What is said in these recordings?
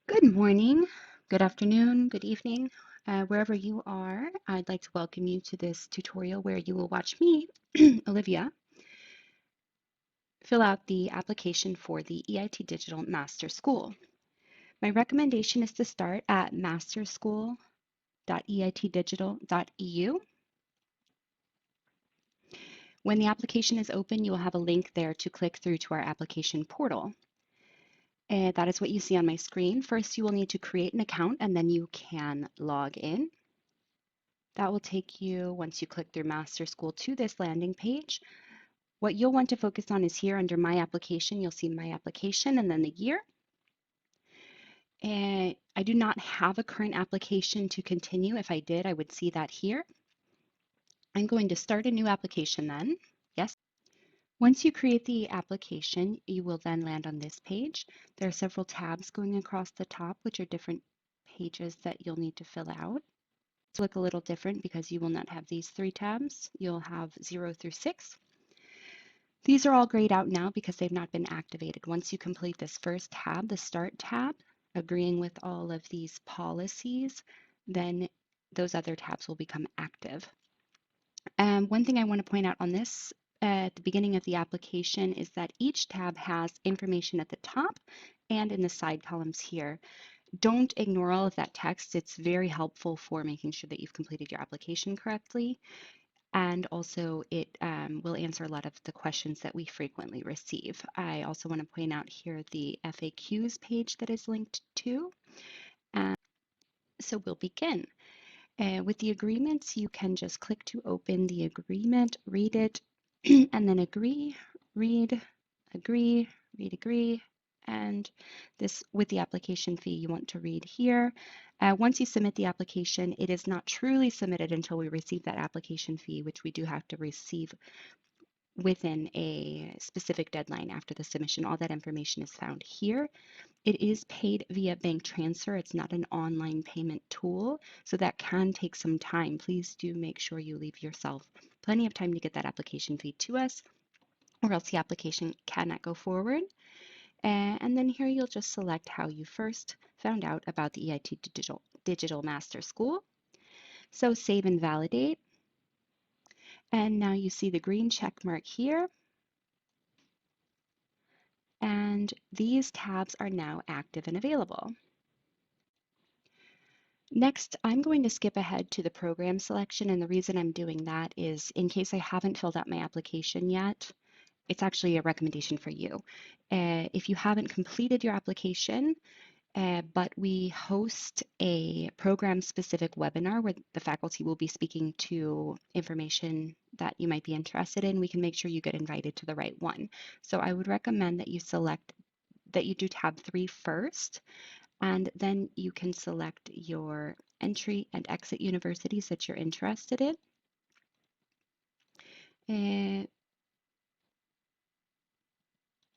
Good morning, good afternoon, good evening, wherever you are. I'd like to welcome you to this tutorial where you will watch me, Olivia, fill out the application for the EIT Digital Master School. My recommendation is to start at masterschool.eitdigital.eu. When the application is open, you will have a link there to click through to our application portal. And that is what you see on my screen. First, you will need to create an account and then you can log in. That will take you, once you click through Master School, to this landing page. What you'll want to focus on is here under My Application. You'll see My Application and then the year. And I do not have a current application to continue. If I did, I would see that here. I'm going to start a new application then. Yes. Once you create the application, you will then land on this page. There are several tabs going across the top, which are different pages that you'll need to fill out. To look a little different because you will not have these three tabs. You'll have 0 through 6. These are all grayed out now because they've not been activated. Once you complete this first tab, the Start tab, agreeing with all of these policies, then those other tabs will become active. One thing I want to point out on this at the beginning of the application is that each tab has information at the top and in the side columns here. Don't ignore all of that text. It's very helpful for making sure that you've completed your application correctly. And also it will answer a lot of the questions that we frequently receive. I also want to point out here the FAQs page that is linked to. So we'll begin. With the agreements, you can just click to open the agreement, read it, and then agree, read, agree, read, agree, and this with the application fee you want to read here. Once you submit the application, it is not truly submitted until we receive that application fee, which we do have to receive within a specific deadline after the submission. All that information is found here. It is paid via bank transfer. It's not an online payment tool, so that can take some time. Please do make sure you leave yourself plenty of time to get that application fee to us, or else the application cannot go forward. And then here you'll just select how you first found out about the EIT Digital Master School. So save and validate. And now you see the green check mark here. And these tabs are now active and available. Next, I'm going to skip ahead to the program selection, and the reason I'm doing that is in case I haven't filled out my application yet, it's actually a recommendation for you. If you haven't completed your application, but we host a program-specific webinar where the faculty will be speaking to information that you might be interested in, we can make sure you get invited to the right one. So I would recommend that you select that you do tab 3 first, and then you can select your entry and exit universities that you're interested in.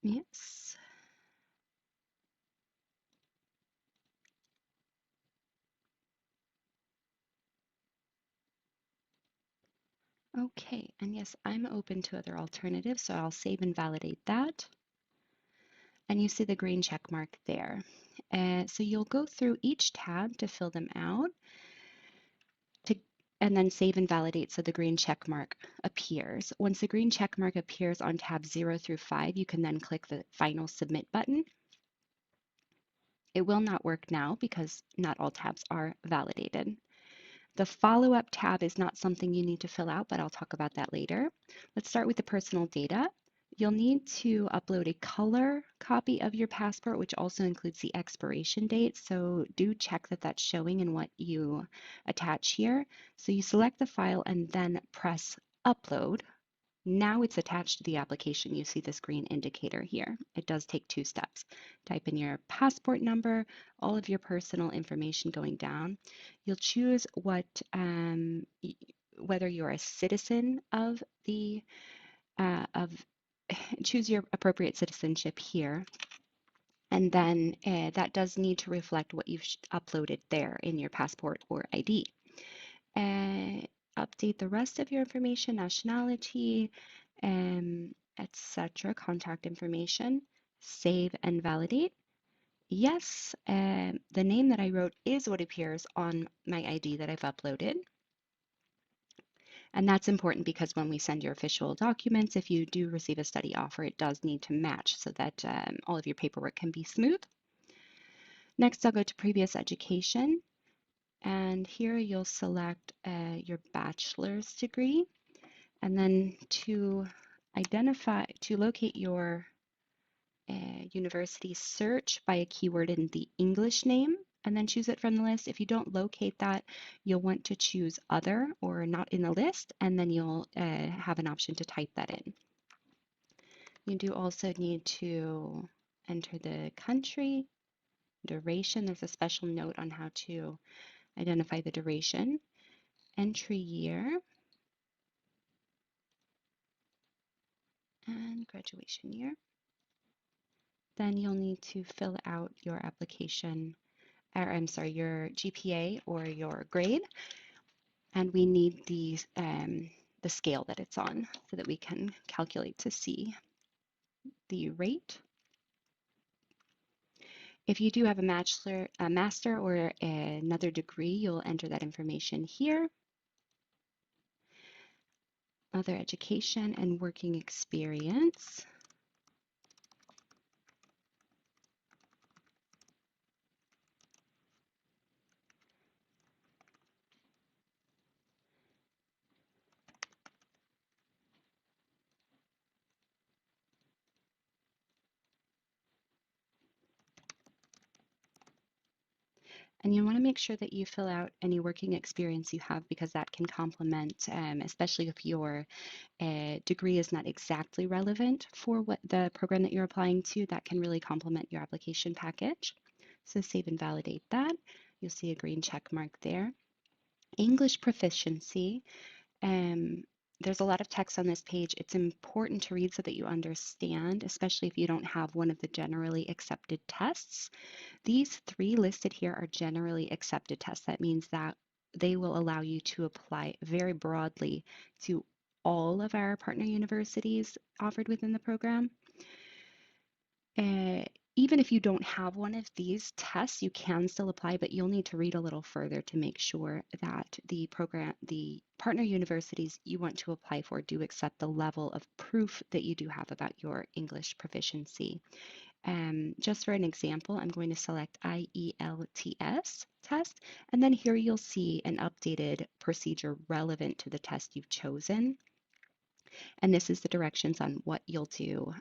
Yes. Okay, and yes, I'm open to other alternatives, so I'll save and validate that. And you see the green check mark there. So you'll go through each tab to fill them out, and then save and validate so the green check mark appears. Once the green check mark appears on tabs 0 through 5, you can then click the final submit button. It will not work now because not all tabs are validated. The follow-up tab is not something you need to fill out, but I'll talk about that later. Let's start with the personal data. You'll need to upload a color copy of your passport, which also includes the expiration date. So do check that that's showing in what you attach here. So you select the file and then press upload. Now it's attached to the application. You see this green indicator here. It does take 2 steps. Type in your passport number, all of your personal information going down. You'll choose whether you're a citizen of the choose your appropriate citizenship here. And then that does need to reflect what you've uploaded there in your passport or ID. Update the rest of your information, nationality, etc., contact information, save and validate. yes, the name that I wrote is what appears on my ID that I've uploaded. And that's important because when we send your official documents, if you do receive a study offer, it does need to match so that all of your paperwork can be smooth. Next, I'll go to previous education. And here you'll select your bachelor's degree. And then to locate your university, search by a keyword in the English name and then choose it from the list. If you don't locate that, you'll want to choose other or not in the list, and then you'll have an option to type that in. You do also need to enter the country, duration. There's a special note on how to identify the duration, entry year, and graduation year. Then you'll need to fill out your application, or I'm sorry, your GPA or your grade. And we need the scale that it's on so that we can calculate to see the rate. If you do have a master or another degree, you'll enter that information here. Other education and working experience. And you want to make sure that you fill out any working experience you have because that can complement, especially if your degree is not exactly relevant for what the program that you're applying to, that can really complement your application package. So save and validate that. You'll see a green check mark there. English proficiency. There's a lot of text on this page. It's important to read so that you understand, especially if you don't have one of the generally accepted tests. These three listed here are generally accepted tests. That means that they will allow you to apply very broadly to all of our partner universities offered within the program. Uh, Even if you don't have one of these tests, you can still apply, but you'll need to read a little further to make sure that the partner universities you want to apply for do accept the level of proof that you do have about your English proficiency. Just for an example, I'm going to select IELTS test, and then here you'll see an updated procedure relevant to the test you've chosen. And this is the directions on what you'll do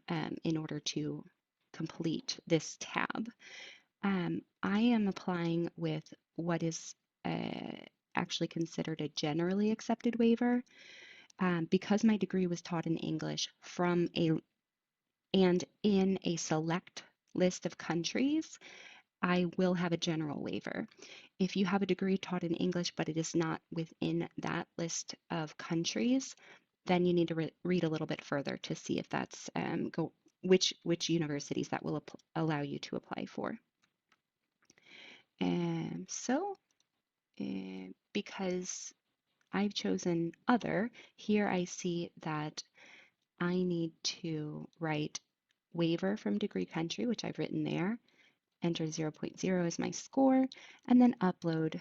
in order to complete this tab. I am applying with what is actually considered a generally accepted waiver. Because my degree was taught in English and in a select list of countries, I will have a general waiver. If you have a degree taught in English, but it is not within that list of countries, then you need to read a little bit further to see if that's which universities that will allow you to apply for. And so, because I've chosen other, here I see that I need to write waiver from degree country, which I've written there, enter 0.0 as my score, and then upload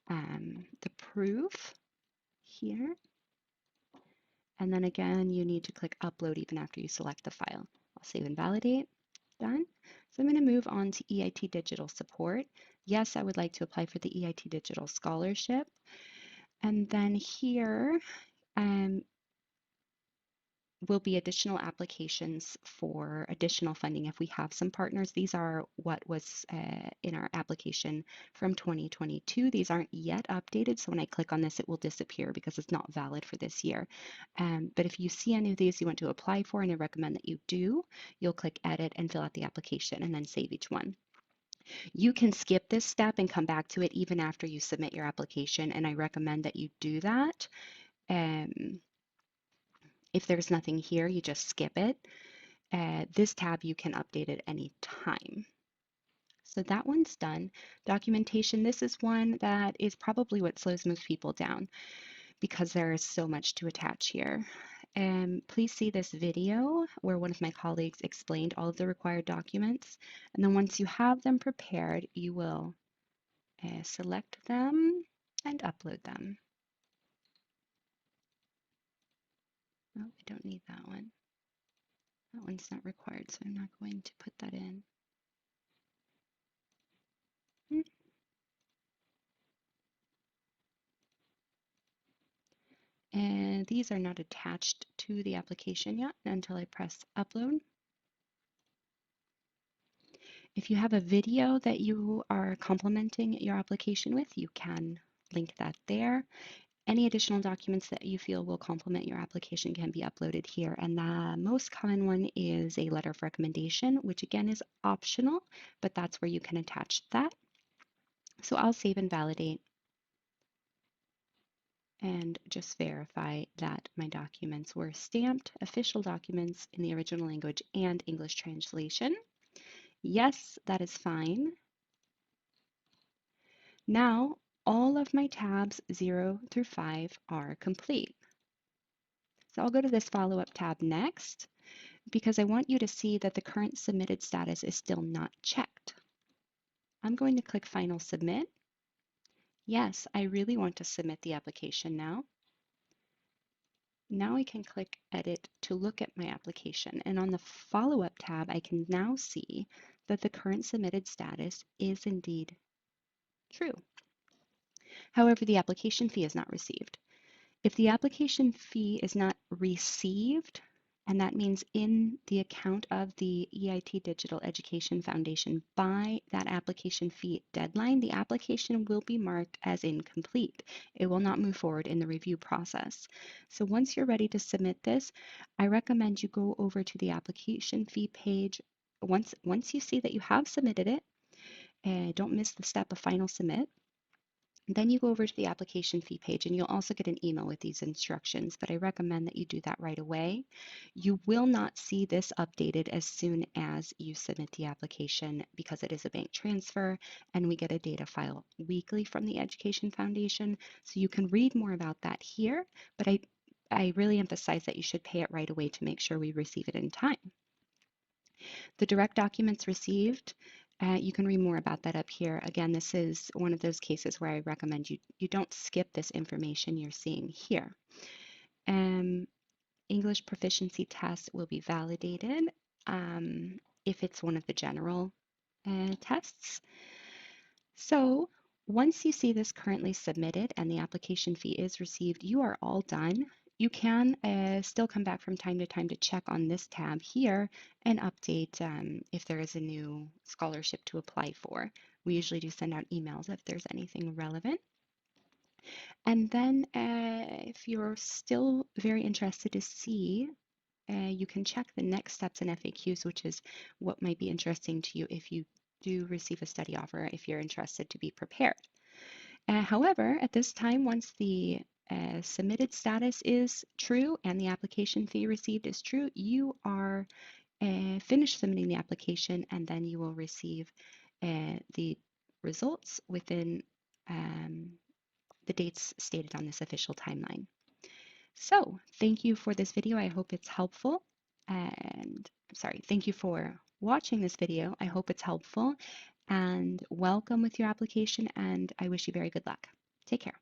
the proof here. And then again, you need to click upload even after you select the file. I'll save and validate. Done. So I'm going to move on to EIT Digital Support. Yes, I would like to apply for the EIT Digital Scholarship. And then here, will be additional applications for additional funding if we have some partners. These are what was in our application from 2022. These aren't yet updated, so when I click on this, it will disappear because it's not valid for this year. But if you see any of these you want to apply for, and I recommend that you do, you'll click Edit and fill out the application and then save each one. You can skip this step and come back to it even after you submit your application, and I recommend that you do that. If there's nothing here, you just skip it. This tab, you can update at any time. So that one's done. Documentation, this is one that is probably what slows most people down because there is so much to attach here. Please see this video where one of my colleagues explained all of the required documents. And then once you have them prepared, you will select them and upload them. Oh, I don't need that one. That one's not required, so I'm not going to put that in. And these are not attached to the application yet until I press upload. If you have a video that you are complementing your application with, you can link that there. Any additional documents that you feel will complement your application can be uploaded here. And the most common one is a letter of recommendation, which again is optional, but that's where you can attach that. So I'll save and validate and just verify that my documents were stamped, official documents in the original language and English translation. Yes, that is fine. Now, all of my tabs 0 through 5 are complete. So I'll go to this follow-up tab next because I want you to see that the current submitted status is still not checked. I'm going to click Final Submit. Yes, I really want to submit the application now. Now I can click Edit to look at my application, and on the Follow-up tab, I can now see that the current submitted status is indeed true. However, the application fee is not received. If the application fee is not received, and that means in the account of the EIT Digital Education Foundation by that application fee deadline, the application will be marked as incomplete. It will not move forward in the review process. So once you're ready to submit this, I recommend you go over to the application fee page. Once you see that you have submitted it, don't miss the step of final submit. Then you go over to the application fee page and you'll also get an email with these instructions, but I recommend that you do that right away. You will not see this updated as soon as you submit the application because it is a bank transfer and we get a data file weekly from the Education Foundation. So you can read more about that here, but I really emphasize that you should pay it right away to make sure we receive it in time. The direct documents received, you can read more about that up here. Again, this is one of those cases where I recommend you don't skip this information you're seeing here. English proficiency test will be validated if it's one of the general tests. So once you see this currently submitted and the application fee is received, you are all done. You can still come back from time to time to check on this tab here and update if there is a new scholarship to apply for. We usually do send out emails if there's anything relevant. And then if you're still very interested to see, you can check the next steps in FAQs, which is what might be interesting to you if you do receive a study offer, if you're interested to be prepared. However, at this time, once the submitted status is true and the application fee received is true, you are finished submitting the application and then you will receive the results within the dates stated on this official timeline. So thank you for this video. I hope it's helpful. And I'm sorry, thank you for watching this video. I hope it's helpful and welcome with your application and I wish you very good luck. Take care.